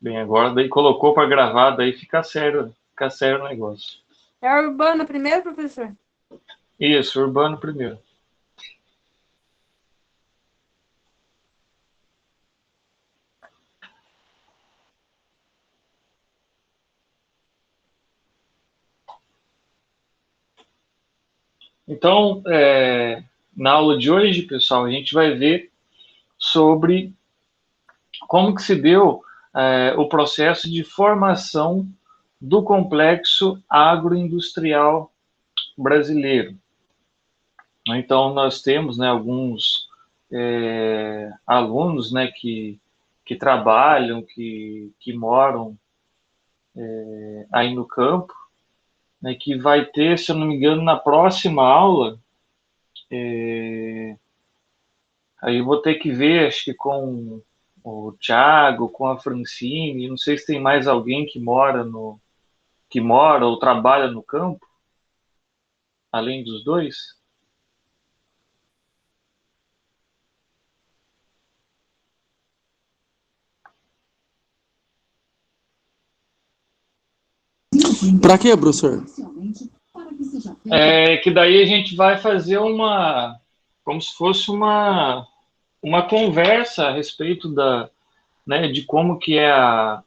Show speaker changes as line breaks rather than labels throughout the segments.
Bem, agora daí colocou para gravar, daí fica sério o negócio.
É a Urbana primeiro, professor?
Isso, Urbano primeiro. Então, na aula de hoje, pessoal, a gente vai ver sobre como que se deu o processo de formação do complexo agroindustrial brasileiro. Então, nós temos, né, alguns alunos, né, que trabalham, que moram aí no campo, né, que vai ter, se eu não me engano, na próxima aula, aí eu vou ter que ver, acho que com o Thiago, com a Francine, não sei se tem mais alguém que mora ou trabalha no campo, além dos dois.
Pra quê, professor?
Que daí a gente vai fazer como se fosse uma conversa a respeito né, de como que é a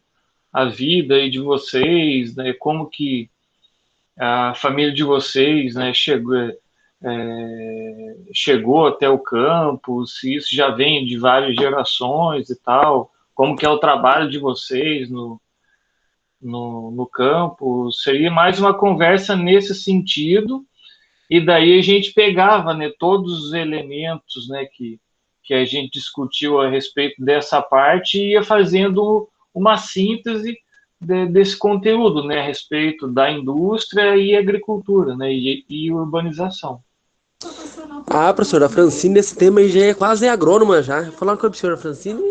vida aí de vocês, né, como que a família de vocês, né, chegou até o campo, se isso já vem de várias gerações e tal, como que é o trabalho de vocês no campo, seria mais uma conversa nesse sentido, e daí a gente pegava, né, todos os elementos, né, que a gente discutiu a respeito dessa parte e ia fazendo uma síntese desse conteúdo, né, a respeito da indústria e agricultura, né, e urbanização.
Ah, professor, a Francine nesse tema aí já é quase agrônoma já. Falando com a professora Francine,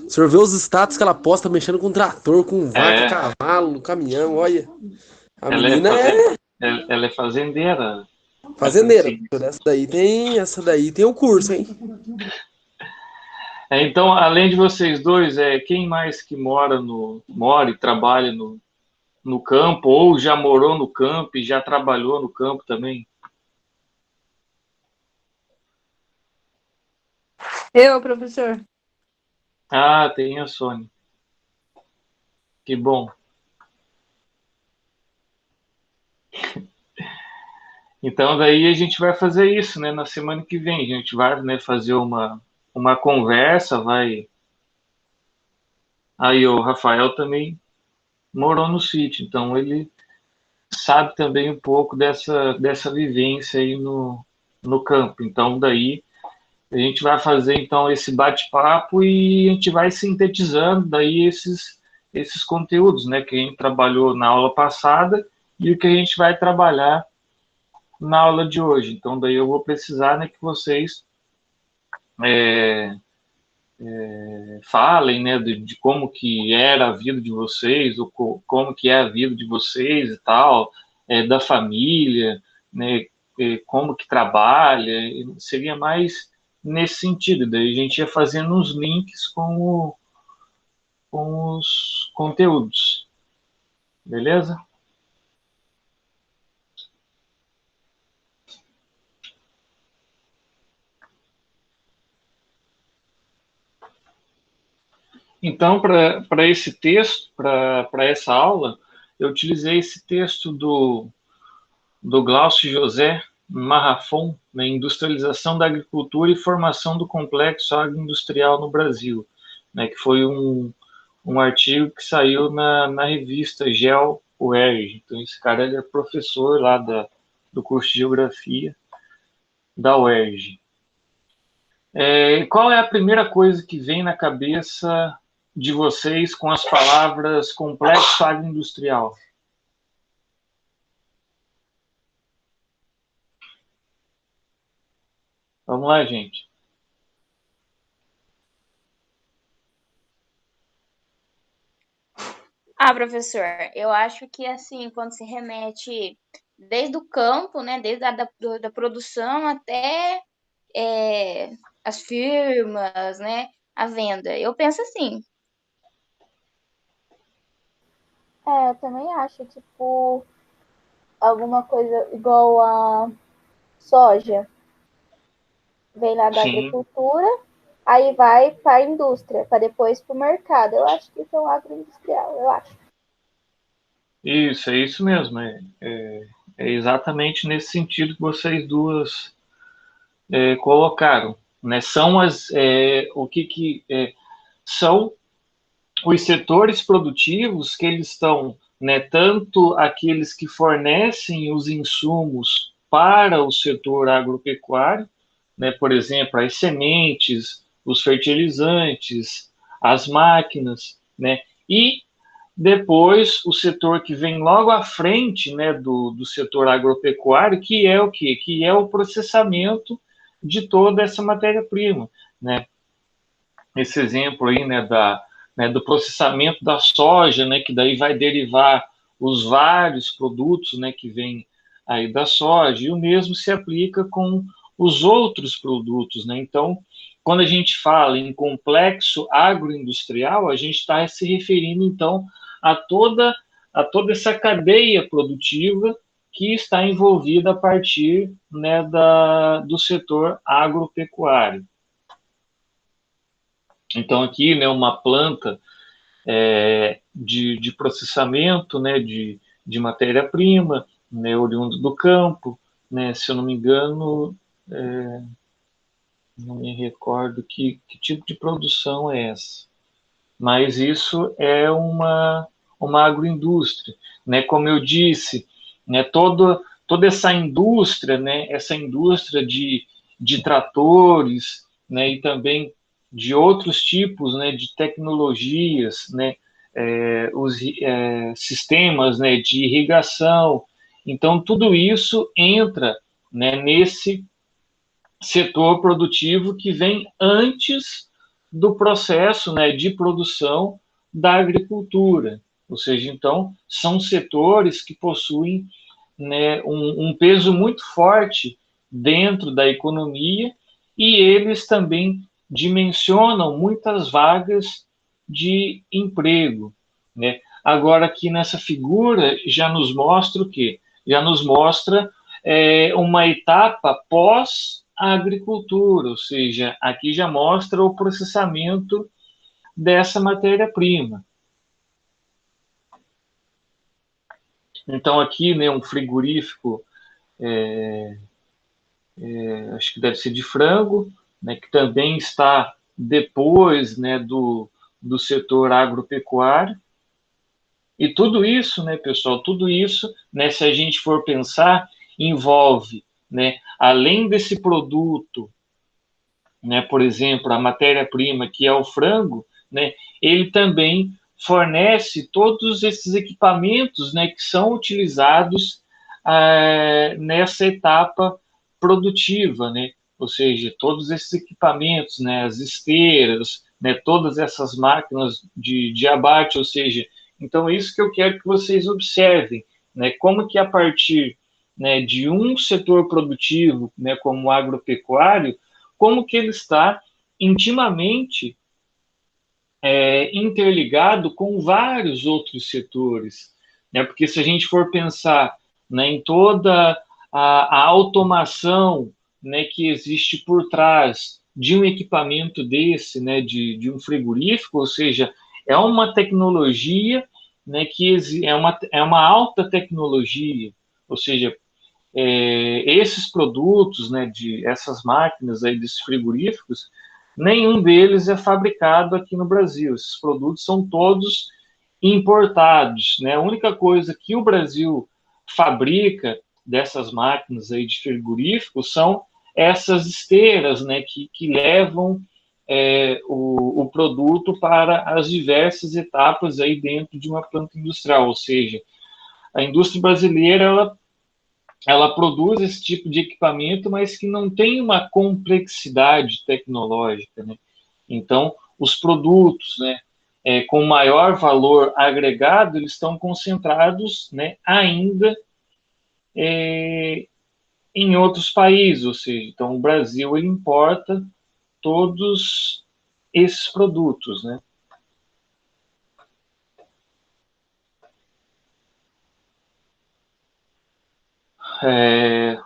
o senhor vê os status que ela posta mexendo com trator, com vaca,
É,
cavalo, caminhão, olha. A
ela é,
menina
fazen
é
ela é fazendeira, a
fazendeira,
Francine.
professor. Essa daí tem o curso, hein?
Então, além de vocês dois, quem mais que mora e trabalha no campo, ou já morou no campo e já trabalhou no campo também?
Eu, professor.
Ah, tem a Sônia. Que bom. Então, daí a gente vai fazer isso, né? Na semana que vem. A gente vai, né, fazer uma conversa, vai. Aí o Rafael também morou no sítio, então ele sabe também um pouco dessa vivência aí no campo. Então, daí a gente vai fazer então esse bate-papo e a gente vai sintetizando daí esses conteúdos, né, que a gente trabalhou na aula passada e o que a gente vai trabalhar na aula de hoje. Então, daí eu vou precisar, né, que vocês falem, né, de como que era a vida de vocês, ou como que é a vida de vocês e tal, da família, né, como que trabalha, seria mais nesse sentido. Daí a gente ia fazendo uns links com os conteúdos, beleza? Então, para esse texto, para essa aula, eu utilizei esse texto do Glaucio José Marrafon, né, Industrialização da Agricultura e Formação do Complexo Agroindustrial no Brasil, né, que foi um artigo que saiu na revista GEO UERJ. Então, esse cara ele é professor lá do curso de Geografia da UERJ. Qual é a primeira coisa que vem na cabeça de vocês com as palavras complexo agroindustrial? Vamos lá, gente.
Ah, professor, eu acho que assim, quando se remete desde o campo, né, desde da produção até as firmas, né, a venda, eu penso assim.
Eu também acho, tipo, alguma coisa igual a soja. Vem lá da
Sim,
agricultura, aí vai para a indústria, para depois para o mercado. Eu acho que isso é um agroindustrial, eu acho.
isso, é isso mesmo. É exatamente nesse sentido que vocês duas colocaram, né? São o que são os setores produtivos que eles estão, né? Tanto aqueles que fornecem os insumos para o setor agropecuário, né? Por exemplo, as sementes, os fertilizantes, as máquinas, né? E depois, o setor que vem logo à frente, né, do setor agropecuário, que é o quê? Que é o processamento de toda essa matéria-prima, né? Esse exemplo aí, né, do processamento da soja, né, que daí vai derivar os vários produtos, né, que vêm aí da soja, e o mesmo se aplica com os outros produtos, né? Então, quando a gente fala em complexo agroindustrial, a gente está se referindo, então, a toda, a toda essa cadeia produtiva que está envolvida a partir, né, do setor agropecuário. Então, aqui, né, uma planta de processamento, né, de matéria-prima, né, oriundo do campo, né, se eu não me engano, não me recordo que tipo de produção é essa, mas isso é uma agroindústria, né, como eu disse, né, toda essa indústria, né, essa indústria de tratores, né, e também de outros tipos, né, de tecnologias, né, os sistemas, né, de irrigação. Então, tudo isso entra, né, nesse setor produtivo que vem antes do processo, né, de produção da agricultura. Ou seja, então, são setores que possuem, né, um peso muito forte dentro da economia e eles também dimensionam muitas vagas de emprego, né? Agora, aqui nessa figura, já nos mostra o quê? Já nos mostra uma etapa pós-agricultura, ou seja, aqui já mostra o processamento dessa matéria-prima. Então, aqui, né, um frigorífico, acho que deve ser de frango, né, que também está depois, né, do setor agropecuário. E tudo isso, né, pessoal, tudo isso, né, se a gente for pensar, envolve, né, além desse produto, né, por exemplo, a matéria-prima que é o frango, né, ele também fornece todos esses equipamentos, né, que são utilizados nessa etapa produtiva, né, ou seja, todos esses equipamentos, né, as esteiras, né, todas essas máquinas de abate, ou seja, então é isso que eu quero que vocês observem, né, como que a partir, né, de um setor produtivo, né, como o agropecuário, como que ele está intimamente interligado com vários outros setores, né? Porque se a gente for pensar, né, em toda a automação, né, que existe por trás de um equipamento desse, né, de um frigorífico, ou seja, é uma tecnologia, né, que é uma alta tecnologia, ou seja, esses produtos, né, de essas máquinas aí, desses frigoríficos, nenhum deles é fabricado aqui no Brasil. Esses produtos são todos importados, né? A única coisa que o Brasil fabrica dessas máquinas aí de frigoríficos são essas esteiras, né, que levam o produto para as diversas etapas aí dentro de uma planta industrial, ou seja, a indústria brasileira ela produz esse tipo de equipamento, mas que não tem uma complexidade tecnológica, né? Então, os produtos, né, com maior valor agregado, eles estão concentrados, né, ainda em outros países, ou seja, então o Brasil ele importa todos esses produtos, né?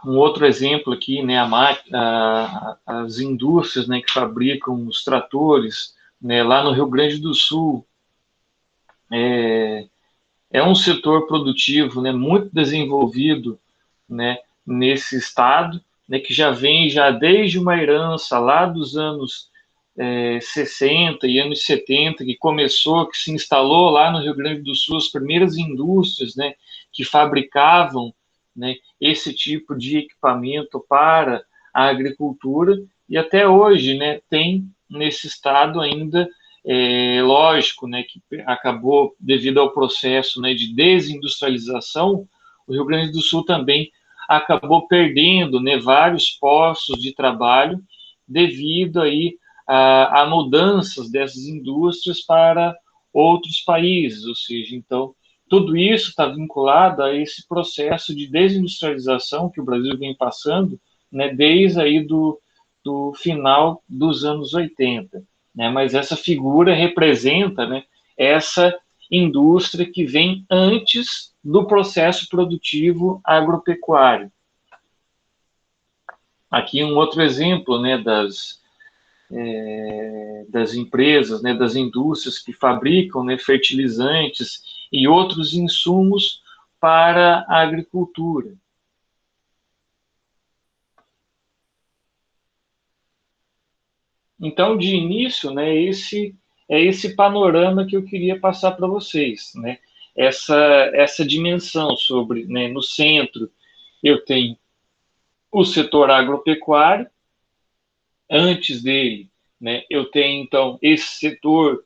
Um outro exemplo aqui, né, as indústrias, né, que fabricam os tratores, né, lá no Rio Grande do Sul, é um setor produtivo, né, muito desenvolvido, né, nesse estado, né, que já vem já desde uma herança lá dos anos 60 e anos 70, que começou, que se instalou lá no Rio Grande do Sul, as primeiras indústrias, né, que fabricavam, né, esse tipo de equipamento para a agricultura, e até hoje, né, tem nesse estado ainda, lógico, né, que acabou, devido ao processo, né, de desindustrialização, o Rio Grande do Sul também acabou perdendo, né, vários postos de trabalho devido aí a mudanças dessas indústrias para outros países, ou seja, então tudo isso está vinculado a esse processo de desindustrialização que o Brasil vem passando, né, desde aí do final dos anos 80, né, mas essa figura representa, né, essa indústria que vem antes do processo produtivo agropecuário. Aqui um outro exemplo, né, das empresas, né, das indústrias que fabricam, né, fertilizantes e outros insumos para a agricultura. Então, de início, né, esse panorama que eu queria passar para vocês, né? Essa dimensão sobre, né, no centro, eu tenho o setor agropecuário, antes dele, né, eu tenho, então, esse setor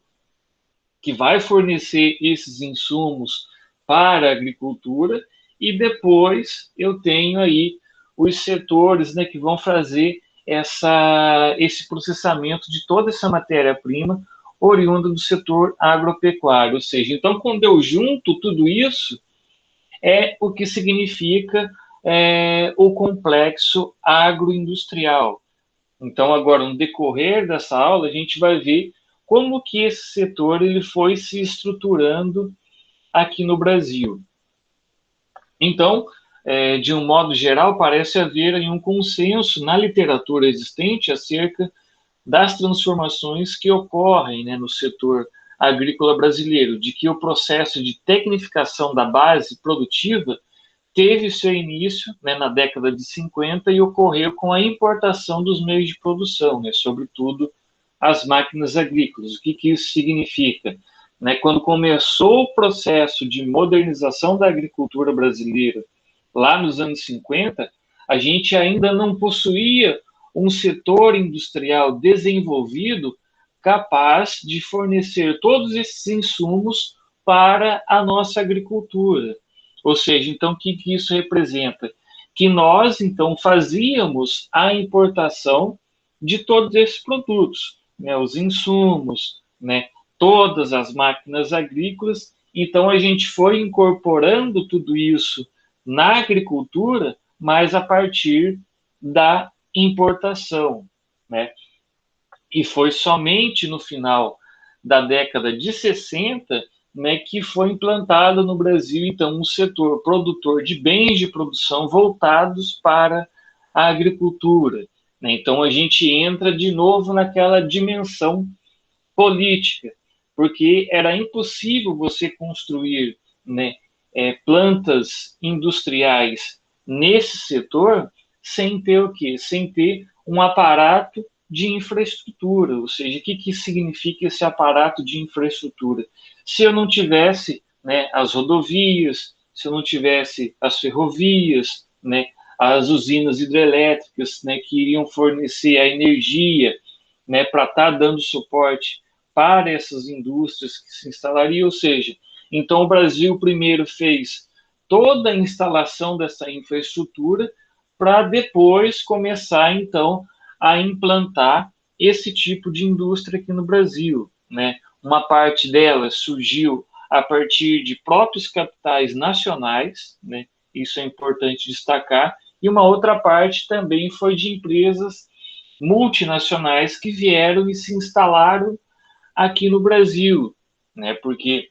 que vai fornecer esses insumos para a agricultura, e depois eu tenho aí os setores, né, que vão fazer esse processamento de toda essa matéria-prima oriunda do setor agropecuário. Ou seja, então, quando eu junto tudo isso, é o que significa o complexo agroindustrial. Então, agora, no decorrer dessa aula, a gente vai ver como que esse setor ele foi se estruturando aqui no Brasil. Então, de um modo geral, parece haver aí um consenso na literatura existente acerca das transformações que ocorrem, né, no setor agrícola brasileiro, de que o processo de tecnificação da base produtiva teve seu início, né, na década de 50 e ocorreu com a importação dos meios de produção, né, sobretudo as máquinas agrícolas. O que isso significa? Né, quando começou o processo de modernização da agricultura brasileira, lá nos anos 50, a gente ainda não possuía um setor industrial desenvolvido capaz de fornecer todos esses insumos para a nossa agricultura. Ou seja, então, o que isso representa? Que nós, então, fazíamos a importação de todos esses produtos, né, os insumos, né, todas as máquinas agrícolas. Então, a gente foi incorporando tudo isso na agricultura, mas a partir da importação, né? E foi somente no final da década de 60, né, que foi implantado no Brasil, então, um setor produtor de bens de produção voltados para a agricultura, né? Então, a gente entra de novo naquela dimensão política, porque era impossível você construir, né, plantas industriais nesse setor sem ter o quê? Sem ter um aparato de infraestrutura. Ou seja, o que significa esse aparato de infraestrutura? Se eu não tivesse, né, as rodovias, se eu não tivesse as ferrovias, né, as usinas hidrelétricas, né, que iriam fornecer a energia, né, para estar dando suporte para essas indústrias que se instalariam, ou seja, então o Brasil primeiro fez toda a instalação dessa infraestrutura para depois começar, então, a implantar esse tipo de indústria aqui no Brasil, né? Uma parte dela surgiu a partir de próprios capitais nacionais, né? Isso é importante destacar, e uma outra parte também foi de empresas multinacionais que vieram e se instalaram aqui no Brasil, né? Porque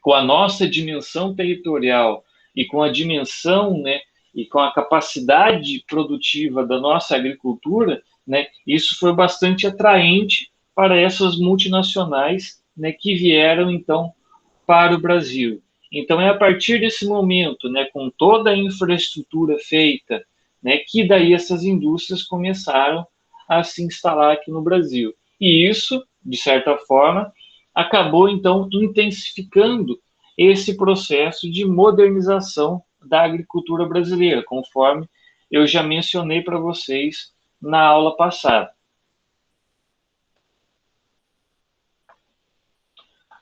com a nossa dimensão territorial e com a dimensão, né, e com a capacidade produtiva da nossa agricultura, né, isso foi bastante atraente para essas multinacionais, né, que vieram, então, para o Brasil. Então, é a partir desse momento, né, com toda a infraestrutura feita, né, que daí essas indústrias começaram a se instalar aqui no Brasil. E isso, de certa forma, acabou, então, intensificando esse processo de modernização da agricultura brasileira, conforme eu já mencionei para vocês na aula passada.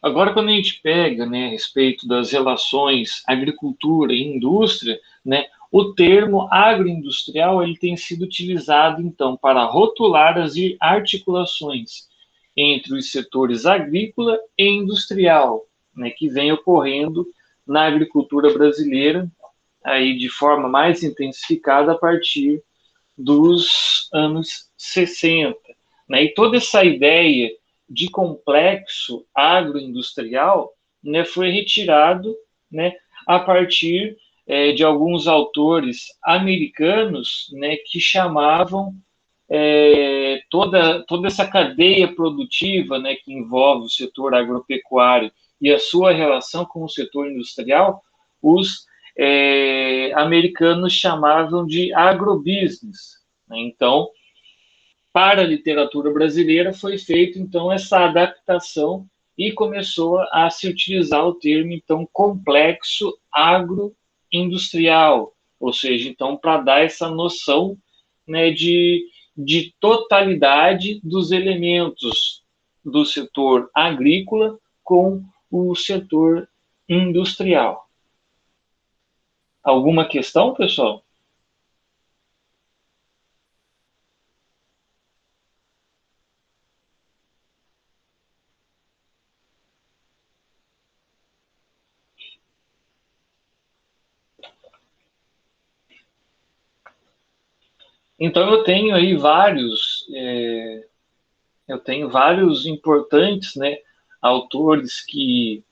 Agora, quando a gente pega, né, a respeito das relações agricultura e indústria, né, o termo agroindustrial ele tem sido utilizado, então, para rotular as articulações entre os setores agrícola e industrial, né, que vem ocorrendo na agricultura brasileira, aí de forma mais intensificada a partir dos anos 60. Né? E toda essa ideia de complexo agroindustrial, né, foi retirado, né, a partir de alguns autores americanos, né, que chamavam toda essa cadeia produtiva, né, que envolve o setor agropecuário e a sua relação com o setor industrial, os americanos chamavam de agrobusiness. Né? Então, para a literatura brasileira foi feita, então, essa adaptação e começou a se utilizar o termo, então, complexo agroindustrial, ou seja, então, para dar essa noção, né, de totalidade dos elementos do setor agrícola com o setor industrial. Alguma questão, pessoal? Então eu tenho aí vários importantes, né, autores que,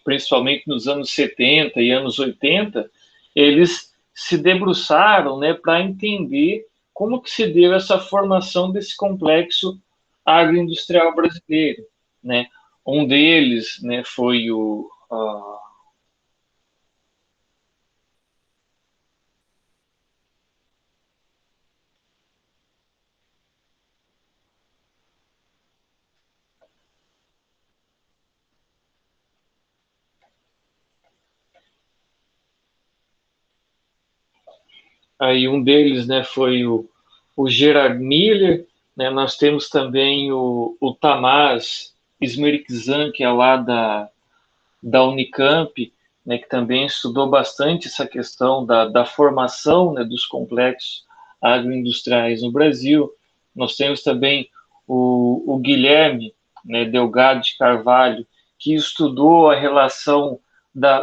principalmente nos anos 70 e anos 80, eles se debruçaram, né, para entender como que se deu essa formação desse complexo agroindustrial brasileiro, né? Um deles, né, foi aí um deles, né, foi o Gerard Miller, né? Nós temos também o Tamás Smerikzan, que é lá da Unicamp, né, que também estudou bastante essa questão da formação, né, dos complexos agroindustriais no Brasil. Nós temos também o Guilherme, né, Delgado de Carvalho, que estudou a relação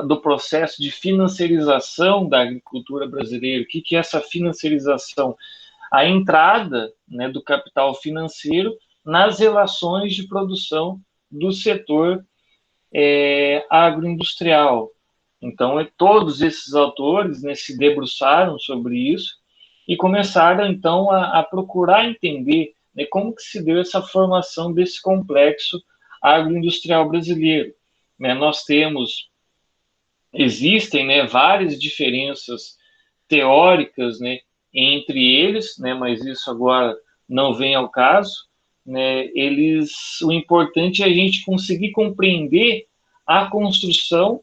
do processo de financiarização da agricultura brasileira. O que é essa financiarização? A entrada, né, do capital financeiro nas relações de produção do setor agroindustrial. Então, todos esses autores, né, se debruçaram sobre isso e começaram, então, a procurar entender, né, como que se deu essa formação desse complexo agroindustrial brasileiro. Né? Existem, né, várias diferenças teóricas, né, entre eles, né, mas isso agora não vem ao caso. Né, o importante é a gente conseguir compreender a construção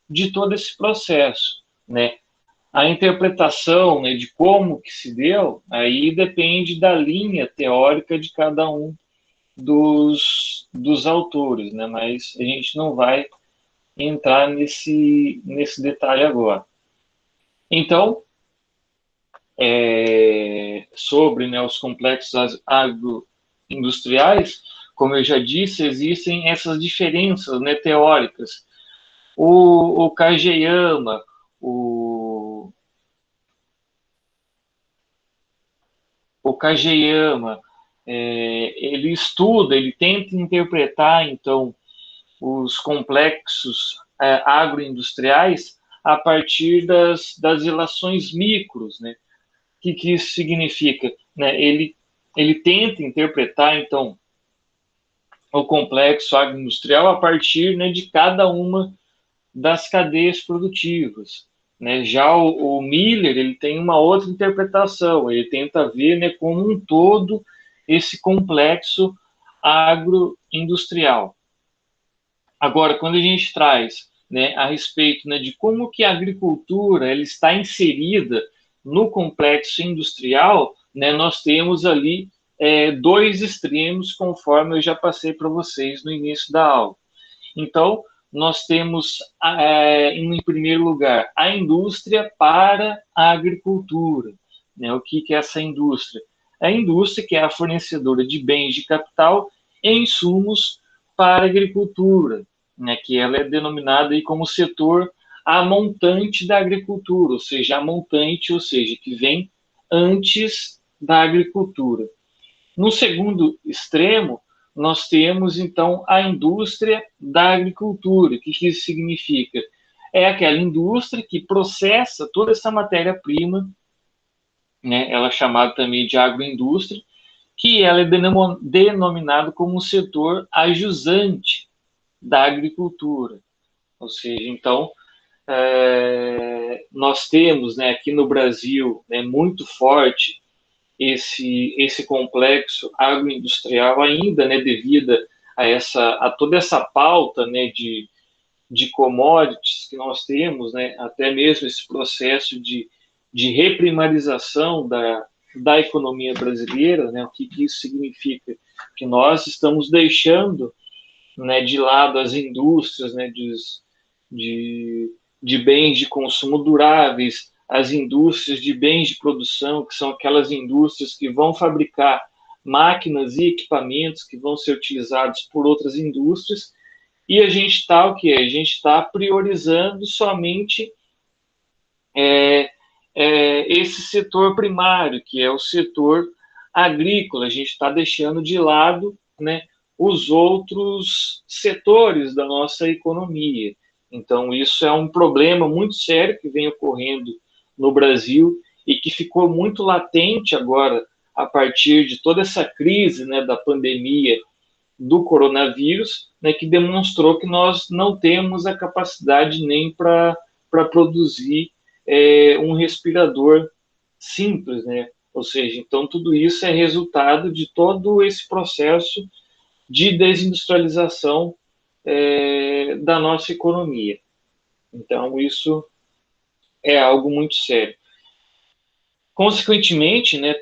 de todo esse processo, né? A interpretação, né, de como que se deu, aí depende da linha teórica de cada um dos autores, né? Mas a gente não vai entrar nesse detalhe agora. Então, sobre, né, os complexos agroindustriais, como eu já disse, existem essas diferenças, né, teóricas. O Kageyama, ele estuda, ele tenta interpretar, então, os complexos agroindustriais a partir das relações micros, né? O que isso significa? Né? Ele tenta interpretar, então, o complexo agroindustrial a partir, né, de cada uma das cadeias produtivas. Né? Já o Miller, ele tem uma outra interpretação, ele tenta ver, né, como um todo esse complexo agroindustrial. Agora, quando a gente traz, né, a respeito, né, de como que a agricultura ela está inserida no complexo industrial, né, nós temos ali dois extremos, conforme eu já passei para vocês no início da aula. Então, nós temos, em primeiro lugar, a indústria para a agricultura. Né? O que é essa indústria? A indústria que é a fornecedora de bens de capital e insumos para a agricultura, né? Que ela é denominada aí como setor amontante da agricultura, ou seja, amontante, ou seja, que vem antes da agricultura. No segundo extremo, nós temos, então, a indústria da agricultura. O que isso significa? É aquela indústria que processa toda essa matéria-prima, né? Ela é chamada também de agroindústria, que ela é denominada como um setor ajusante da agricultura. Ou seja, então, nós temos, né, aqui no Brasil, né, muito forte esse complexo agroindustrial ainda, né, devido a toda essa pauta, né, de commodities que nós temos, né, até mesmo esse processo de reprimarização da economia brasileira, né, o que isso significa? Que nós estamos deixando, né, de lado as indústrias, né, de bens de consumo duráveis, as indústrias de bens de produção, que são aquelas indústrias que vão fabricar máquinas e equipamentos que vão ser utilizados por outras indústrias, e a gente está o que? A gente está priorizando somente esse setor primário, que é o setor agrícola. A gente está deixando de lado, né, os outros setores da nossa economia. Então, isso é um problema muito sério que vem ocorrendo no Brasil e que ficou muito latente agora a partir de toda essa crise, né, da pandemia do coronavírus, né, que demonstrou que nós não temos a capacidade nem para produzir um respirador simples, né? Ou seja, então tudo isso é resultado de todo esse processo de desindustrialização da nossa economia. Então, isso é algo muito sério. Consequentemente, né,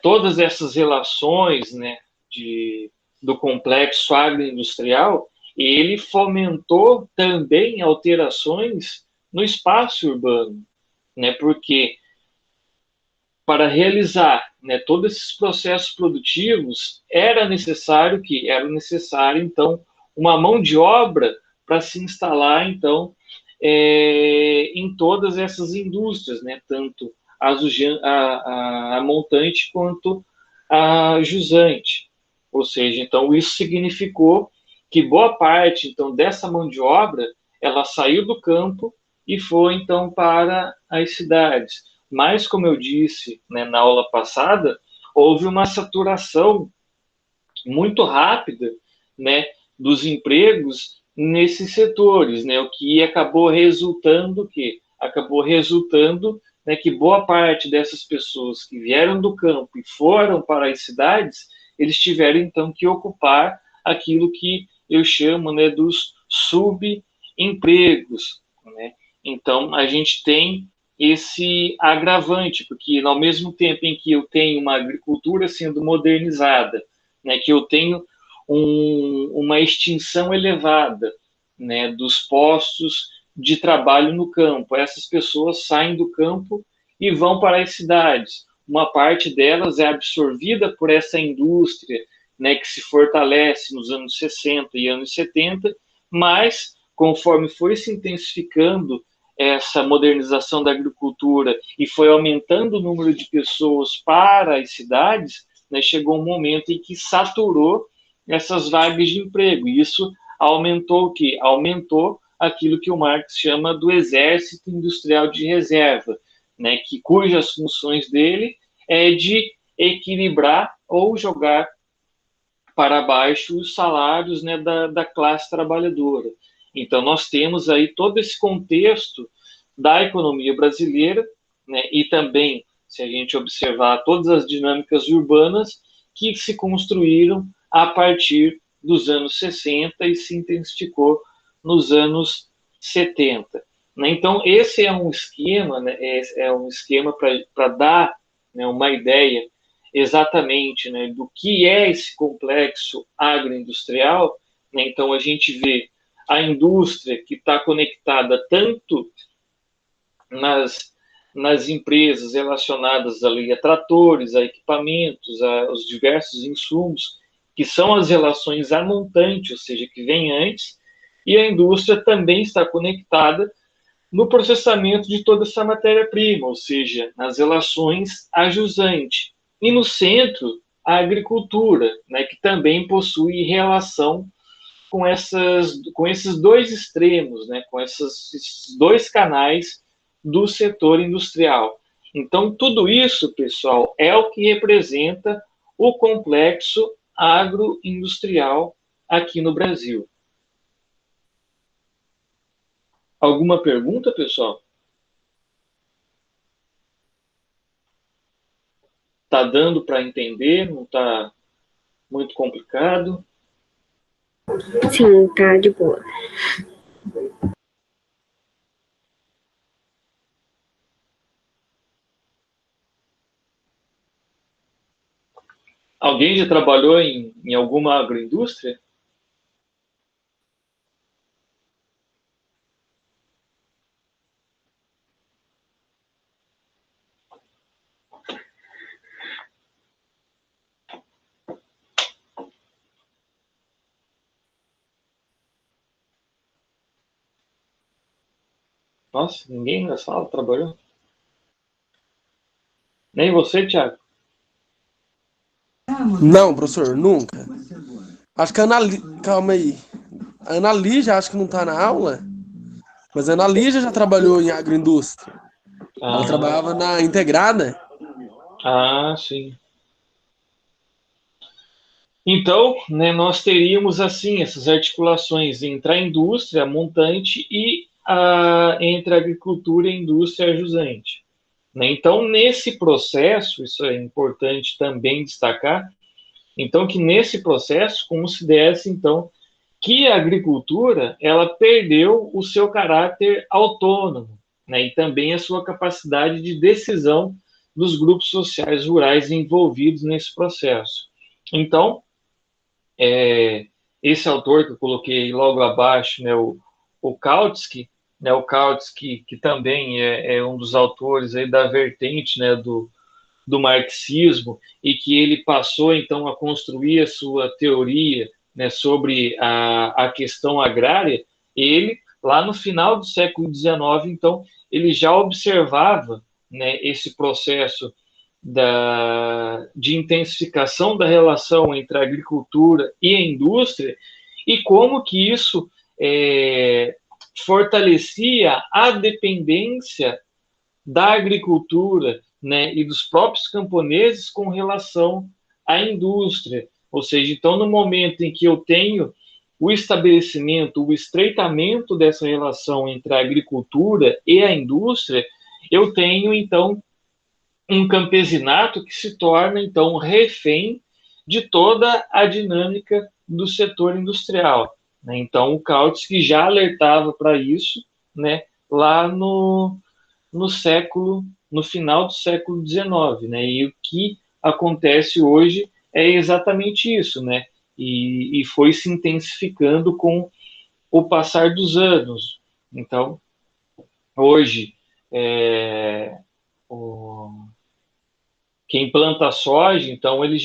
todas essas relações, né, do complexo agroindustrial, ele fomentou também alterações no espaço urbano, né, porque para realizar, né, todos esses processos produtivos era necessário então uma mão de obra para se instalar então em todas essas indústrias, né, tanto a montante quanto a jusante. Ou seja, então isso significou que boa parte então dessa mão de obra ela saiu do campo e foi então para as cidades. Mas, como eu disse, né, na aula passada, houve uma saturação muito rápida, né, dos empregos nesses setores, né, o que acabou resultando né, que boa parte dessas pessoas que vieram do campo e foram para as cidades, eles tiveram então que ocupar aquilo que eu chamo, né, dos subempregos, né? Então a gente tem esse agravante, porque ao mesmo tempo em que eu tenho uma agricultura sendo modernizada, né, que eu tenho uma extinção elevada, né, dos postos de trabalho no campo, essas pessoas saem do campo e vão para as cidades. Uma parte delas é absorvida por essa indústria, né, que se fortalece nos anos 60 e anos 70, mas conforme foi se intensificando essa modernização da agricultura e foi aumentando o número de pessoas para as cidades, né, chegou um momento em que saturou essas vagas de emprego. E isso aumentou o quê? Aumentou aquilo que o Marx chama do exército industrial de reserva, né, cujas funções dele é de equilibrar ou jogar para baixo os salários, né, da classe trabalhadora. Então, nós temos aí todo esse contexto da economia brasileira, né, e também, se a gente observar todas as dinâmicas urbanas que se construíram a partir dos anos 60 e se intensificou nos anos 70. Né? Então, esse é um esquema, né, é um esquema para dar, né, uma ideia exatamente, né, do que é esse complexo agroindustrial. Né? Então, a gente vê a indústria que está conectada tanto nas empresas relacionadas ali a tratores, a equipamentos, aos diversos insumos, que são as relações a montante, ou seja, que vem antes, e a indústria também está conectada no processamento de toda essa matéria-prima, ou seja, nas relações a jusante. E no centro, a agricultura, né, que também possui relação com esses dois extremos, né, com esses dois canais do setor industrial. Então, tudo isso, pessoal, é o que representa o complexo agroindustrial aqui no Brasil. Alguma pergunta, pessoal? Tá dando para entender? Não está muito complicado?
Sim, tá de boa.
Alguém já trabalhou em alguma agroindústria? Nossa, ninguém na sala trabalhou? Nem você, Thiago?
Não, professor, nunca. Acho que a Calma aí. A Ana Lígia acho que não tá na aula, mas a Ana Lígia já trabalhou em agroindústria. Ela trabalhava na Integrada.
Ah, sim. Então, né, nós teríamos, assim, essas articulações entre a indústria montante e entre a agricultura e a indústria jusante. Né? Então, nesse processo, isso é importante também destacar, então, que nesse processo considera-se, então, que a agricultura, ela perdeu o seu caráter autônomo, né? E também a sua capacidade de decisão dos grupos sociais rurais envolvidos nesse processo. Então, esse autor que eu coloquei logo abaixo, né, o Kautsky, né, o Kautsky, que também é um dos autores aí da vertente, né, do marxismo, e que ele passou, então, a construir a sua teoria, né, sobre a questão agrária. Ele, lá no final do século XIX, então, ele já observava, né, esse processo de intensificação da relação entre a agricultura e a indústria, e como que isso fortalecia a dependência da agricultura, né, e dos próprios camponeses com relação à indústria. Ou seja, então, no momento em que eu tenho o estabelecimento, o estreitamento dessa relação entre a agricultura e a indústria, eu tenho, então, um campesinato que se torna, então, refém de toda a dinâmica do setor industrial. Né? Então, o Kautsky já alertava para isso, né, lá no final do século XIX, né? E o que acontece hoje é exatamente isso, né? E foi se intensificando com o passar dos anos. Então, hoje, quem planta soja, então ele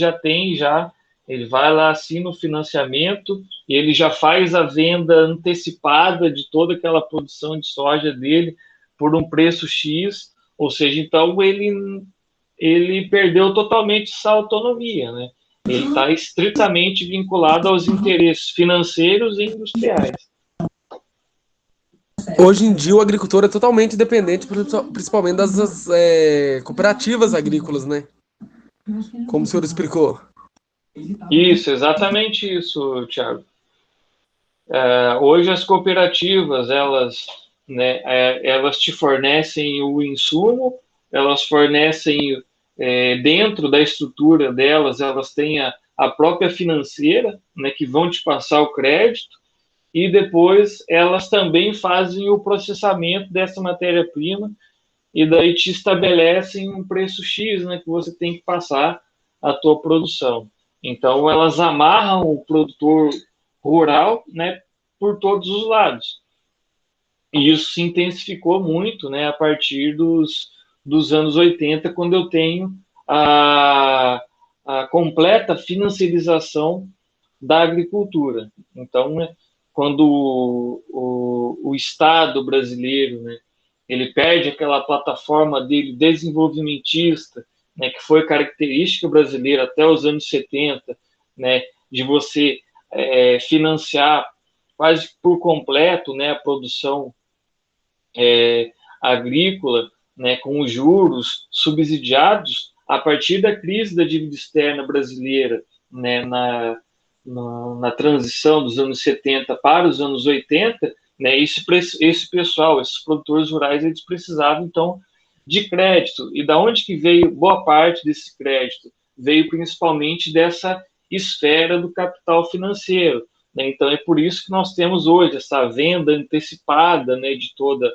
ele vai lá, assina o financiamento e ele já faz a venda antecipada de toda aquela produção de soja dele por um preço X, ou seja, então ele perdeu totalmente essa autonomia, né? Ele está estritamente vinculado aos interesses financeiros e industriais.
Hoje em dia o agricultor é totalmente dependente, principalmente das cooperativas agrícolas, né? Como o senhor explicou.
Isso, exatamente isso, Thiago. Hoje as cooperativas, elas, né, elas te fornecem o insumo, elas fornecem, dentro da estrutura delas, elas têm a própria financeira, né, que vão te passar o crédito, e depois elas também fazem o processamento dessa matéria-prima, e daí te estabelecem um preço X, né, que você tem que passar a tua produção. Então, elas amarram o produtor rural, né, por todos os lados. E isso se intensificou muito, né, a partir dos anos 80, quando eu tenho a completa financiarização da agricultura. Então, né, quando o Estado brasileiro, né, ele perde aquela plataforma dele desenvolvimentista, né, que foi característica brasileira até os anos 70, né, de você financiar quase por completo, né, a produção agrícola, né, com os juros subsidiados. A partir da crise da dívida externa brasileira, né, na transição dos anos 70 para os anos 80, né, esse pessoal, esses produtores rurais, eles precisavam, então, de crédito. E da onde que veio boa parte desse crédito? Veio principalmente dessa esfera do capital financeiro. Né? Então, é por isso que nós temos hoje essa venda antecipada, né, de toda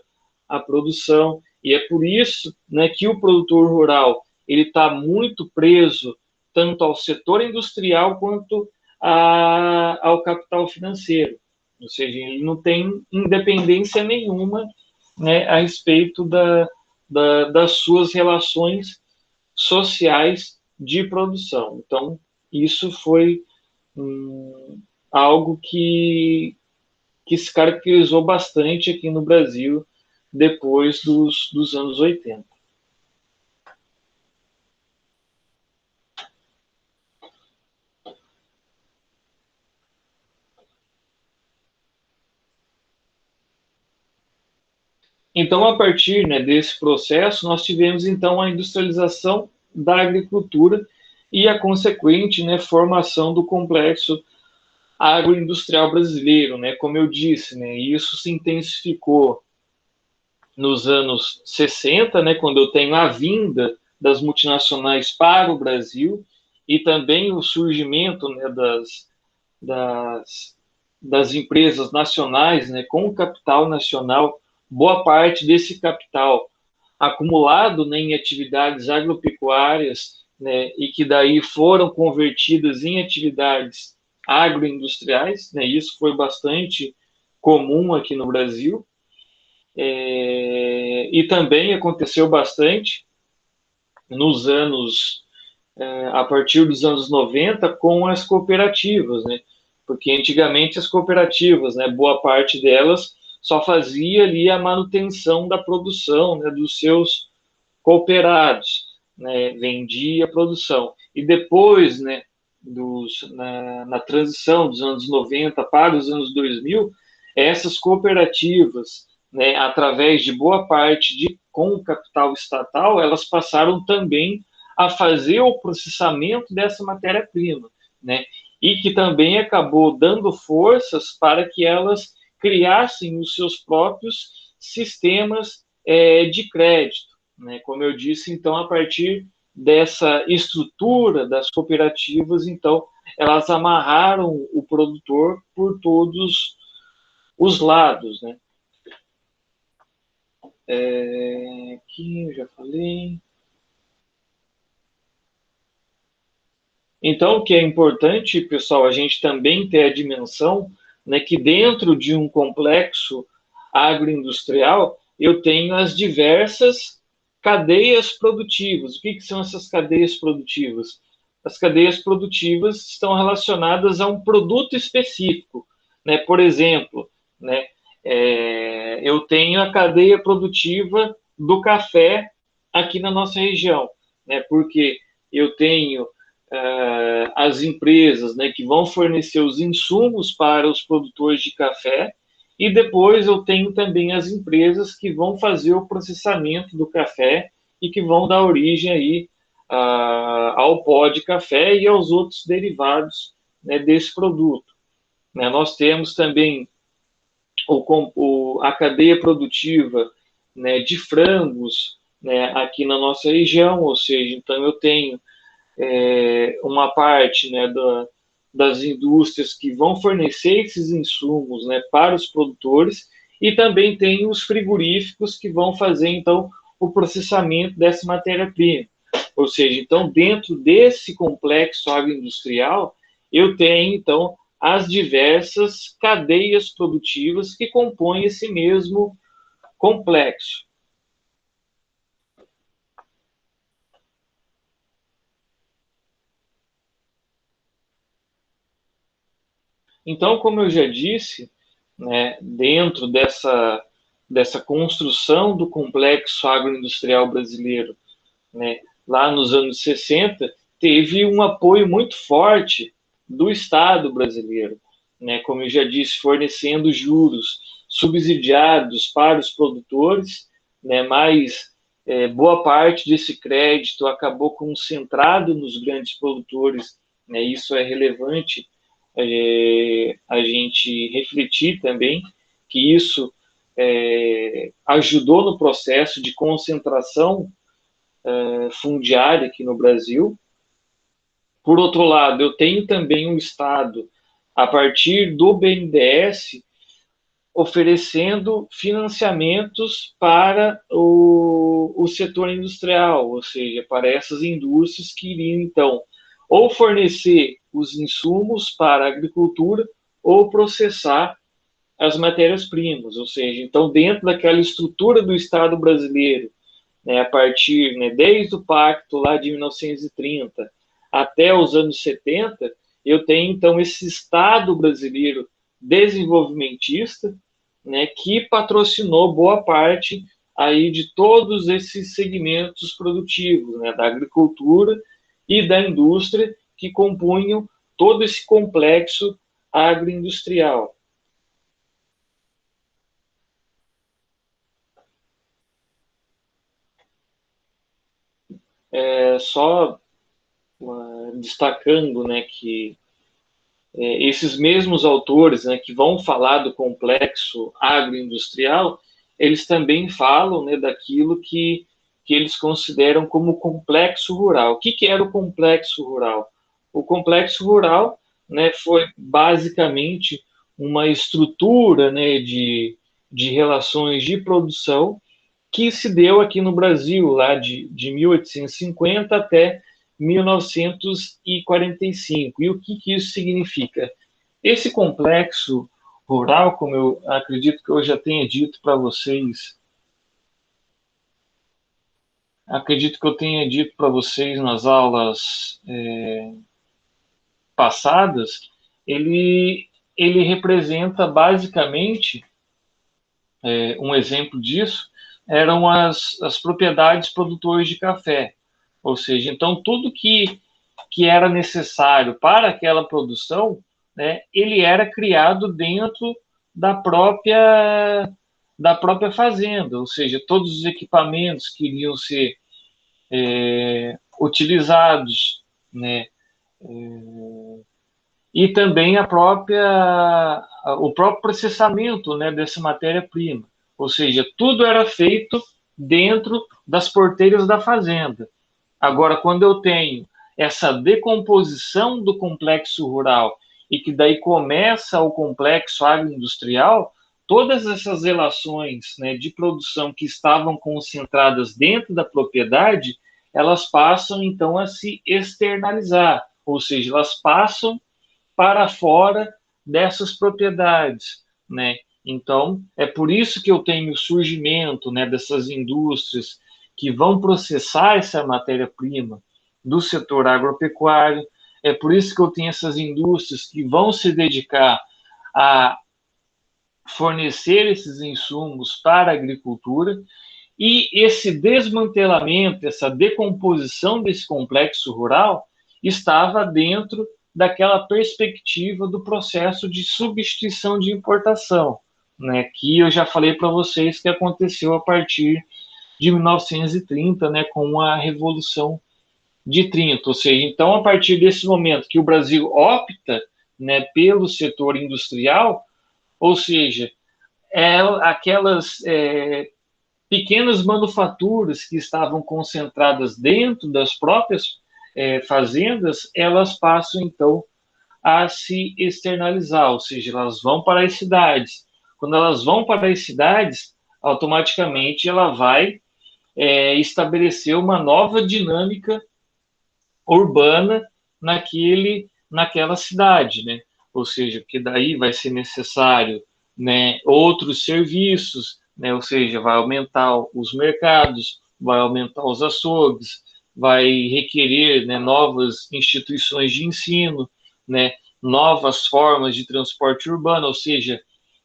a produção. E é por isso, né, que o produtor rural ele está muito preso tanto ao setor industrial quanto ao capital financeiro. Ou seja, ele não tem independência nenhuma, né, a respeito das suas relações sociais de produção. Então, isso foi algo que se caracterizou bastante aqui no Brasil depois dos anos 80. Então, a partir, né, desse processo, nós tivemos, então, a industrialização da agricultura e a consequente, né, formação do complexo agroindustrial brasileiro, né, como eu disse, né, e isso se intensificou nos anos 60, né, quando eu tenho a vinda das multinacionais para o Brasil e também o surgimento, né, das empresas nacionais, né, com capital nacional. Boa parte desse capital acumulado, né, em atividades agropecuárias, né, e que daí foram convertidas em atividades agroindustriais, né, isso foi bastante comum aqui no Brasil, e também aconteceu bastante nos anos, a partir dos anos 90, com as cooperativas, né, porque antigamente as cooperativas, né, boa parte delas só fazia ali a manutenção da produção, né, dos seus cooperados, né, vendia a produção. E depois, né, na transição dos anos 90 para os anos 2000, essas cooperativas, né, através de boa parte com o capital estatal, elas passaram também a fazer o processamento dessa matéria-prima, né, e que também acabou dando forças para que elas criassem os seus próprios sistemas de crédito, né? Como eu disse, então, a partir dessa estrutura das cooperativas, então, elas amarraram o produtor por todos os lados, né? Aqui eu já falei. Então, o que é importante, pessoal, a gente também ter a dimensão, né, que dentro de um complexo agroindustrial, eu tenho as diversas cadeias produtivas. O que são essas cadeias produtivas? As cadeias produtivas estão relacionadas a um produto específico, né? Por exemplo, né, eu tenho a cadeia produtiva do café aqui na nossa região, né? Porque eu tenho as empresas, né, que vão fornecer os insumos para os produtores de café, e depois eu tenho também as empresas que vão fazer o processamento do café e que vão dar origem aí ao pó de café e aos outros derivados, né, desse produto. Né? Nós temos também a cadeia produtiva, né, de frangos, né, aqui na nossa região, ou seja, então eu tenho uma parte, né, das indústrias que vão fornecer esses insumos, né, para os produtores, e também tem os frigoríficos que vão fazer, então, o processamento dessa matéria-prima. Ou seja, então, dentro desse complexo agroindustrial, eu tenho, então, as diversas cadeias produtivas que compõem esse mesmo complexo. Então, como eu já disse, né, dentro dessa construção do complexo agroindustrial brasileiro, né, lá nos anos 60, teve um apoio muito forte do Estado brasileiro, né, como eu já disse, fornecendo juros subsidiados para os produtores, né, mas boa parte desse crédito acabou concentrado nos grandes produtores, né, isso é relevante a gente refletir também que isso ajudou no processo de concentração fundiária aqui no Brasil. Por outro lado, eu tenho também um Estado, a partir do BNDES, oferecendo financiamentos para o setor industrial, ou seja, para essas indústrias que iriam, então, ou fornecer os insumos para a agricultura ou processar as matérias-primas, ou seja, então, dentro daquela estrutura do Estado brasileiro, né, a partir, né, desde o pacto lá de 1930 até os anos 70, eu tenho, então, esse Estado brasileiro desenvolvimentista, né, que patrocinou boa parte aí de todos esses segmentos produtivos, né, da agricultura e da indústria que compunham todo esse complexo agroindustrial. Só destacando, né, que esses mesmos autores, né, que vão falar do complexo agroindustrial, eles também falam, né, daquilo que eles consideram como complexo rural. O que era o complexo rural? O complexo rural, né, foi basicamente uma estrutura, né, de relações de produção que se deu aqui no Brasil, lá de 1850 até 1945. E o que isso significa? Esse complexo rural, como eu acredito que eu já tenha dito para vocês, nas aulas passadas, ele representa basicamente, um exemplo disso, eram as propriedades produtoras de café. Ou seja, então tudo que era necessário para aquela produção, né, ele era criado dentro da própria fazenda, ou seja, todos os equipamentos que iriam ser utilizados, né, e também o próprio processamento, né, dessa matéria-prima. Ou seja, tudo era feito dentro das porteiras da fazenda. Agora, quando eu tenho essa decomposição do complexo rural e que daí começa o complexo agroindustrial, todas essas relações, né, de produção que estavam concentradas dentro da propriedade, elas passam, então, a se externalizar, ou seja, elas passam para fora dessas propriedades, né? Então, é por isso que eu tenho o surgimento, né, dessas indústrias que vão processar essa matéria-prima do setor agropecuário, é por isso que eu tenho essas indústrias que vão se dedicar a fornecer esses insumos para a agricultura, e esse desmantelamento, essa decomposição desse complexo rural estava dentro daquela perspectiva do processo de substituição de importação. né, que eu já falei para vocês que aconteceu a partir de 1930, né, com a Revolução de 30, ou seja, então a partir desse momento que o Brasil opta, né, pelo setor industrial, ou seja, aquelas pequenas manufaturas que estavam concentradas dentro das próprias fazendas, elas passam então a se externalizar, ou seja, elas vão para as cidades. Quando elas vão para as cidades, automaticamente ela vai estabelecer uma nova dinâmica urbana naquela cidade, né? Ou seja, que daí vai ser necessário, né, outros serviços, né? Ou seja, vai aumentar os mercados, vai aumentar os açougues, vai requerer, né, novas instituições de ensino, né, novas formas de transporte urbano, ou seja,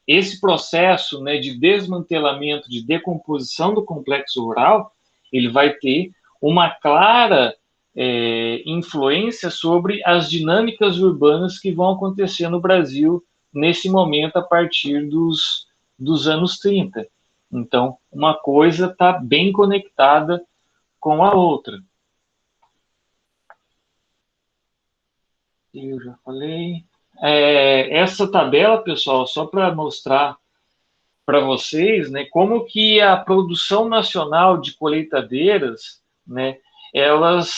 esse processo, né, de desmantelamento, de decomposição do complexo rural, ele vai ter uma clara influência sobre as dinâmicas urbanas que vão acontecer no Brasil nesse momento a partir dos anos 30. Então, uma coisa está bem conectada com a outra. Eu já falei. Essa tabela, pessoal, só para mostrar para vocês, né, como que a produção nacional de colheitadeiras, né, elas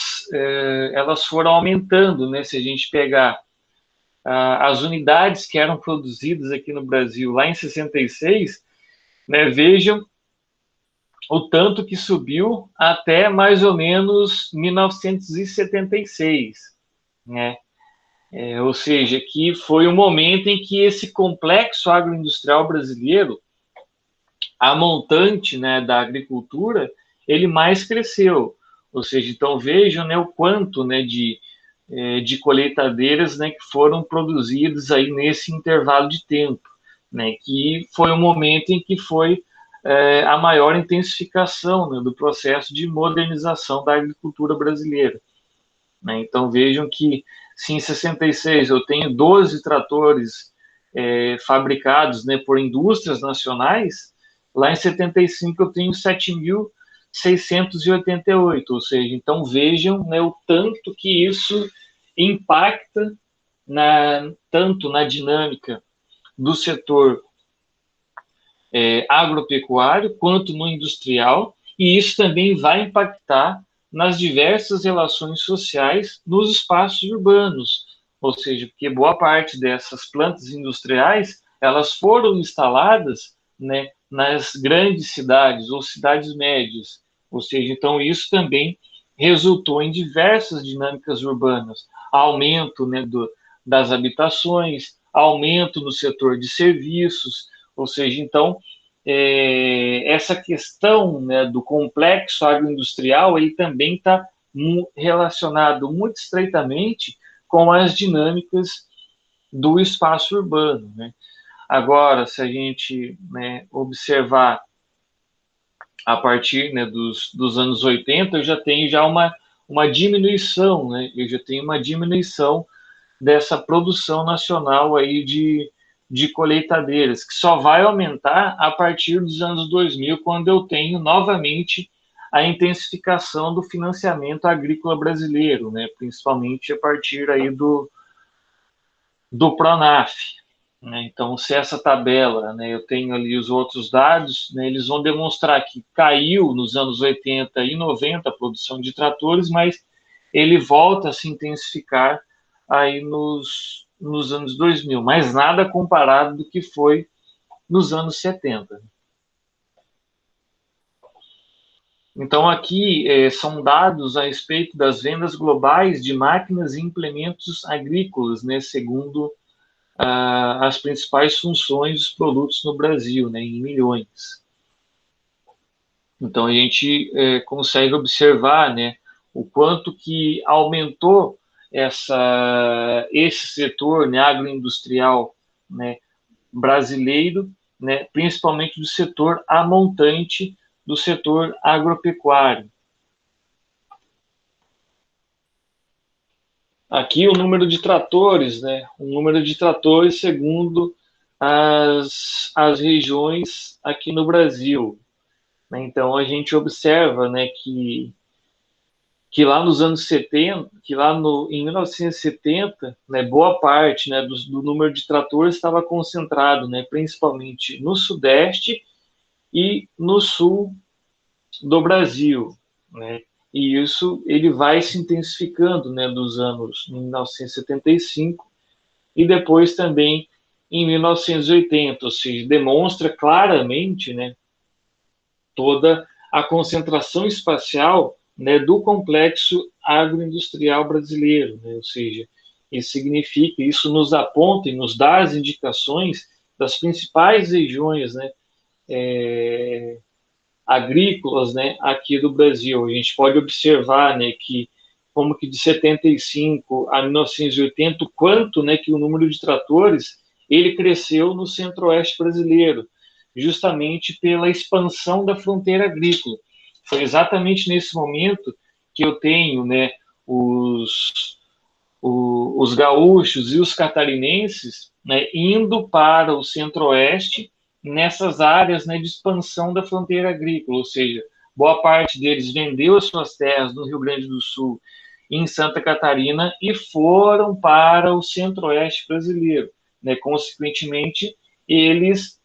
foram aumentando, né, se a gente pegar as unidades que eram produzidas aqui no Brasil lá em 66, né, vejam o tanto que subiu até mais ou menos 1976, né? Ou seja, que foi o momento em que esse complexo agroindustrial brasileiro, a montante, né, da agricultura, ele mais cresceu. Ou seja, então vejam, né, o quanto, né, de colheitadeiras, né, que foram produzidas aí nesse intervalo de tempo, né, que foi o momento em que foi a maior intensificação, né, do processo de modernização da agricultura brasileira. Né? Então vejam que se em 66 eu tenho 12 tratores fabricados, né, por indústrias nacionais, lá em 75 eu tenho 7.688, ou seja, então vejam, né, o tanto que isso impacta tanto na dinâmica do setor agropecuário quanto no industrial, e isso também vai impactar nas diversas relações sociais nos espaços urbanos, ou seja, porque boa parte dessas plantas industriais elas foram instaladas, né, nas grandes cidades ou cidades médias, ou seja, então isso também resultou em diversas dinâmicas urbanas, aumento, né, das habitações, aumento no setor de serviços, ou seja, então essa questão, né, do complexo agroindustrial ele também está relacionado muito estreitamente com as dinâmicas do espaço urbano, né? Agora, se a gente, né, observar a partir, né, dos anos 80, eu já tenho já uma diminuição, né? Eu já tenho uma diminuição dessa produção nacional aí de colheitadeiras, que só vai aumentar a partir dos anos 2000, quando eu tenho novamente a intensificação do financiamento agrícola brasileiro, né? Principalmente a partir aí do Pronaf. Né? Então, se essa tabela, né, eu tenho ali os outros dados, né, eles vão demonstrar que caiu nos anos 80 e 90 a produção de tratores, mas ele volta a se intensificar aí nos anos 2000, mas nada comparado do que foi nos anos 70. Então, aqui são dados a respeito das vendas globais de máquinas e implementos agrícolas, né, segundo as principais funções dos produtos no Brasil, né, em milhões. Então, a gente consegue observar, né, o quanto que aumentou esse setor, né, agroindustrial, né, brasileiro, né, principalmente do setor a montante do setor agropecuário. Aqui o número de tratores, né, o número de tratores segundo as regiões aqui no Brasil, né? Então, a gente observa, né, que lá nos anos 70, que lá em 1970, né, boa parte, né, do número de tratores estava concentrado, né, principalmente no Sudeste e no Sul do Brasil, né? E isso ele vai se intensificando, né, dos anos 1975 e depois também em 1980, ou seja, demonstra claramente, né, toda a concentração espacial, né, do complexo agroindustrial brasileiro, né? Ou seja, isso significa, isso nos aponta e nos dá as indicações das principais regiões, né, agrícolas, né, aqui do Brasil. A gente pode observar, né, que como que de 75 a 1980, o quanto, né, que o número de tratores ele cresceu no centro-oeste brasileiro, justamente pela expansão da fronteira agrícola. Foi exatamente nesse momento que eu tenho, né, os gaúchos e os catarinenses, né, indo para o centro-oeste nessas áreas, né, de expansão da fronteira agrícola, ou seja, boa parte deles vendeu as suas terras no Rio Grande do Sul e em Santa Catarina e foram para o centro-oeste brasileiro, né? Consequentemente, eles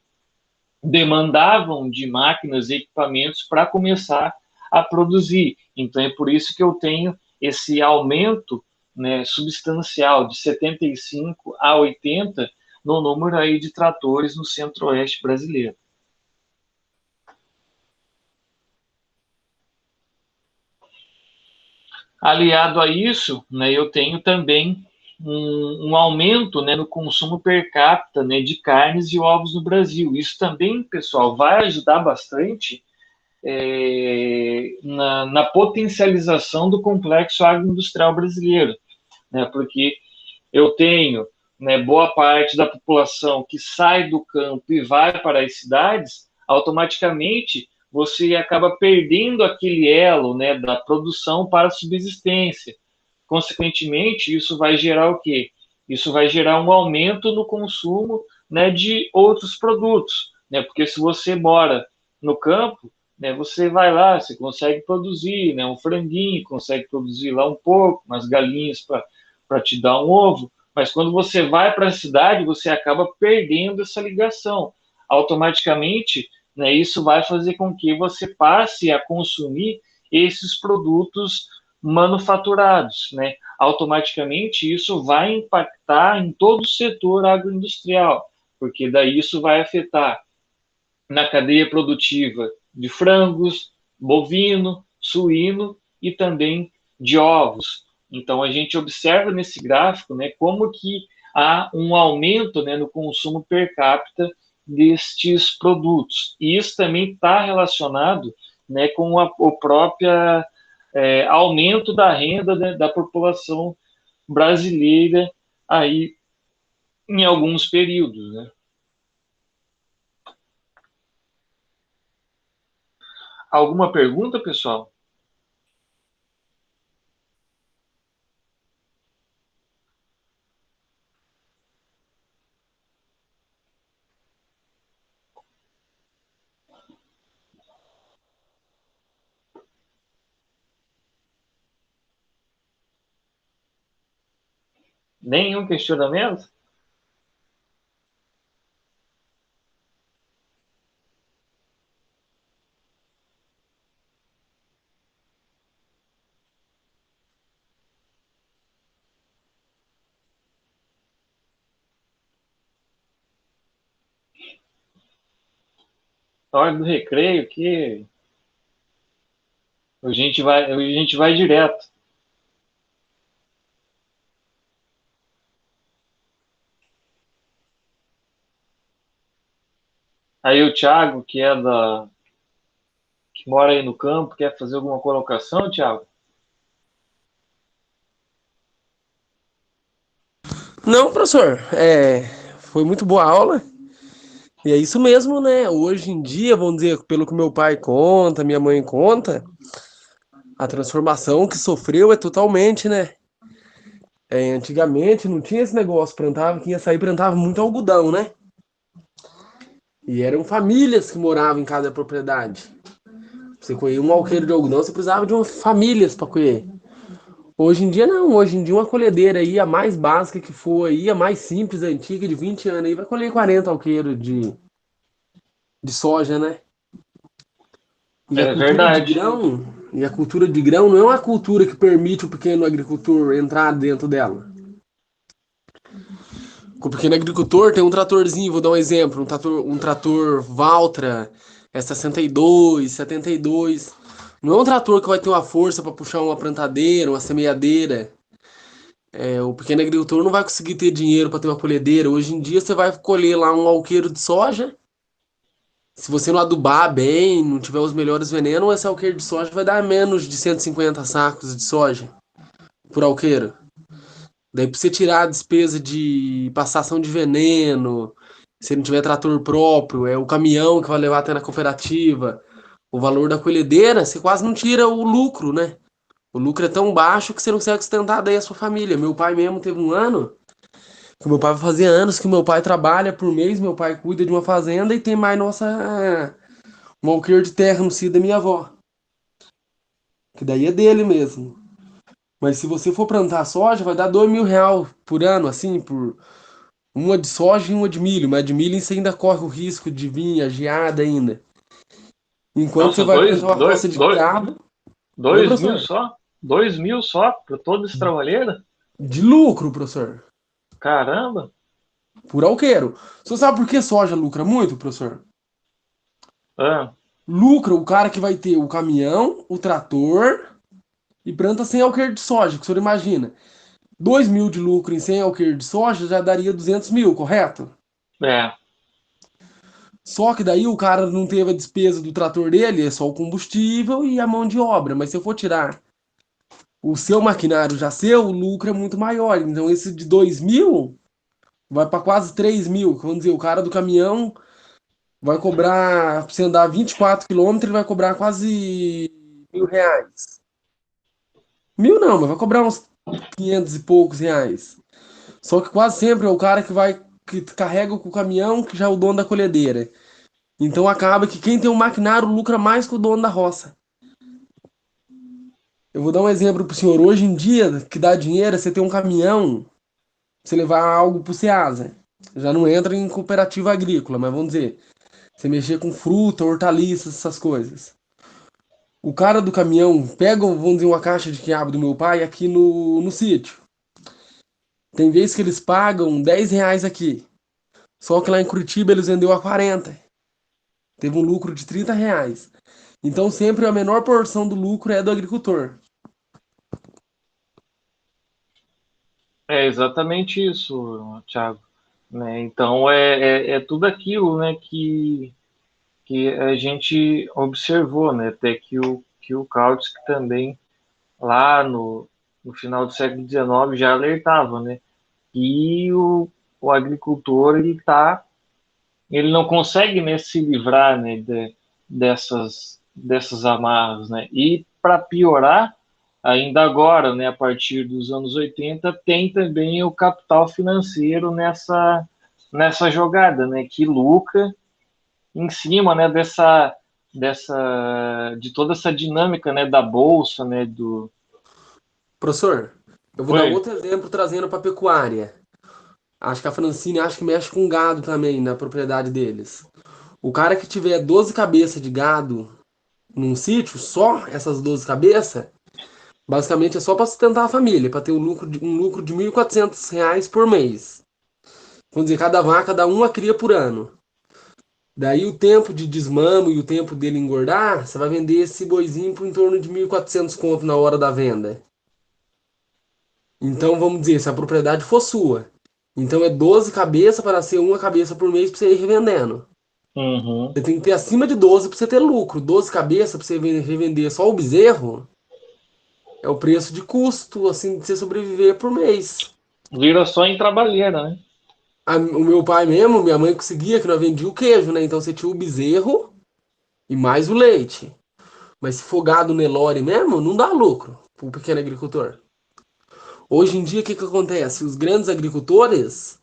demandavam de máquinas e equipamentos para começar a produzir. Então, é por isso que eu tenho esse aumento, né, substancial de 75 a 80 no número aí de tratores no centro-oeste brasileiro. Aliado a isso, né, eu tenho também um aumento, né, no consumo per capita, né, de carnes e ovos no Brasil. Isso também, pessoal, vai ajudar bastante na potencialização do complexo agroindustrial brasileiro, né, porque eu tenho, né, boa parte da população que sai do campo e vai para as cidades, automaticamente você acaba perdendo aquele elo, né, da produção para a subsistência. Consequentemente, isso vai gerar o quê? Isso vai gerar um aumento no consumo, né, de outros produtos, né? Porque se você mora no campo, né, você vai lá, você consegue produzir, né, um franguinho, consegue produzir lá um porco, umas galinhas para te dar um ovo, mas quando você vai para a cidade, você acaba perdendo essa ligação. Automaticamente, né, isso vai fazer com que você passe a consumir esses produtos manufaturados, né? Automaticamente isso vai impactar em todo o setor agroindustrial, porque daí isso vai afetar na cadeia produtiva de frangos, bovino, suíno e também de ovos. Então a gente observa nesse gráfico, né, como que há um aumento, né, no consumo per capita destes produtos. E isso também está relacionado, né, com o próprio aumento da renda, né, da população brasileira aí em alguns períodos, né? Alguma pergunta, pessoal? Nenhum questionamento? Na hora do recreio, que a gente vai direto. Aí o Thiago, que mora aí no campo, quer fazer alguma colocação, Thiago?
Não, professor, foi muito boa a aula. E é isso mesmo, né? Hoje em dia, vamos dizer, pelo que meu pai conta, minha mãe conta, a transformação que sofreu é totalmente, né? Antigamente não tinha esse negócio, plantava, quem ia sair plantava muito algodão, né? E eram famílias que moravam em cada propriedade. Você colher um alqueiro de algodão, você precisava de umas famílias para colher. Hoje em dia não, hoje em dia uma colhedeira aí, a mais básica que for aí, a mais simples, antiga, de 20 anos aí, vai colher 40 alqueiros de soja, né? E a
É
cultura de
verdade.
grão, e a cultura de grão não é uma cultura que permite o pequeno agricultor entrar dentro dela. O pequeno agricultor tem um tratorzinho, vou dar um exemplo, um trator Valtra, é 72. Não é um trator que vai ter uma força para puxar uma plantadeira, uma semeadeira. O pequeno agricultor não vai conseguir ter dinheiro para ter uma colhedeira. Hoje em dia você vai colher lá um alqueiro de soja. Se você não adubar bem, não tiver os melhores venenos, esse alqueiro de soja vai dar menos de 150 sacos de soja por alqueiro. Daí pra você tirar a despesa de passação de veneno, se não tiver trator próprio, é o caminhão que vai levar até na cooperativa, o valor da colhedeira, você quase não tira o lucro, né? O lucro é tão baixo que você não consegue sustentar daí a sua família. Meu pai mesmo teve um ano, que meu pai vai fazer anos que meu pai trabalha por mês, meu pai cuida de uma fazenda e tem mais um alqueire de terra no cio da minha avó. Que daí é dele mesmo. Mas se você for plantar soja, vai dar R$ 2.000 por ano, assim, por uma de soja e uma de milho. Mas de milho você ainda corre o risco de vir a geada ainda. Enquanto você
Nossa,
vai plantar uma roça de gado. Oi,
2.000
professor?
só? 2.000 só para toda essa trabalheira?
De lucro, professor.
Caramba!
Por alqueiro. Você sabe por que soja lucra muito, professor?
Ah,
Lucra o cara que vai ter o caminhão, o trator e planta 100 alqueires de soja, que o senhor imagina. 2.000 de lucro em 100 alqueires de soja já daria 200.000, correto?
é.
Só que daí o cara não teve a despesa do trator dele, é só o combustível e a mão de obra. Mas se eu for tirar o seu maquinário já seu, o lucro é muito maior. Então esse de 2.000 vai para quase 3.000. Vamos dizer, o cara do caminhão vai cobrar, pra você andar 24 quilômetros, ele vai cobrar quase R$ 1.000. Mil não, mas vai cobrar uns 500 e poucos reais. Só que quase sempre é o cara que carrega com o caminhão, que já é o dono da colhedeira. Então acaba que quem tem um maquinário lucra mais que o dono da roça. Eu vou dar um exemplo pro senhor. Hoje em dia, que dá dinheiro, é você ter um caminhão, você levar algo pro Ceasa. Já não entra em cooperativa agrícola, mas vamos dizer, você mexer com fruta, hortaliças, essas coisas. O cara do caminhão pega, vamos dizer, uma caixa de quiabo do meu pai aqui no sítio. Tem vezes que eles pagam R$ 10 aqui. Só que lá em Curitiba eles vendeu a 40. Teve um lucro de R$ 30. Então sempre a menor porção do lucro é do agricultor.
É exatamente isso, Thiago. Né? Então é tudo aquilo, né, que a gente observou, né? Até que o Kautsky também lá no final do século XIX já alertava, né? E o agricultor ele não consegue, né, se livrar, né, dessas amarras, né? E para piorar, ainda agora, né, a partir dos anos 80, tem também o capital financeiro nessa jogada, né, que lucra em cima, né, de toda essa dinâmica, né, da bolsa, né, do...
Professor, eu vou dar
Oi.
outro exemplo trazendo para pecuária. Acho que a Francine acho que mexe com gado também na propriedade deles. O cara que tiver 12 cabeças de gado num sítio, só essas 12 cabeças, basicamente é só para sustentar a família, para ter um lucro de R$ 1.400 por mês. Vamos dizer, cada vaca dá uma cria por ano. Daí o tempo de desmamo e o tempo dele engordar, você vai vender esse boizinho por em torno de 1.400 conto na hora da venda. Então vamos dizer, se a propriedade for sua. Então é 12 cabeças para ser uma cabeça por mês para você ir revendendo.
Uhum.
Você tem que ter acima de 12 para você ter lucro. 12 cabeças para você revender só o bezerro é o preço de custo, assim, de você sobreviver por mês.
Vira só em trabalheira, né?
O meu pai mesmo, minha mãe conseguia que nós vendia o queijo, né? Então você tinha o bezerro e mais o leite. Mas se for gado Nelore mesmo, não dá lucro para o pequeno agricultor. Hoje em dia, o que acontece? Os grandes agricultores,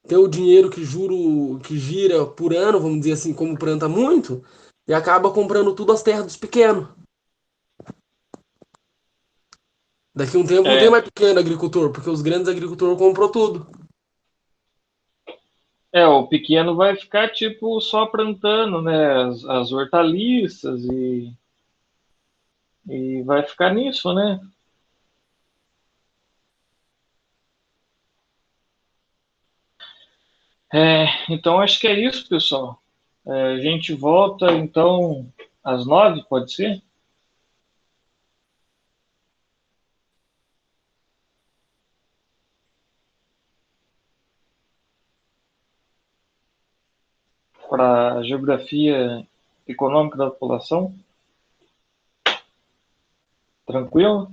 ter o dinheiro que gira por ano, vamos dizer assim, como planta muito, e acaba comprando tudo as terras dos pequenos. Daqui a um tempo não tem
É,
mais pequeno agricultor, porque os grandes agricultores comprou tudo.
o pequeno vai ficar tipo só plantando, né, as hortaliças e vai ficar nisso, né? Então acho que é isso, pessoal. A gente volta então às 9, pode ser? Para a geografia econômica da população. Tranquilo?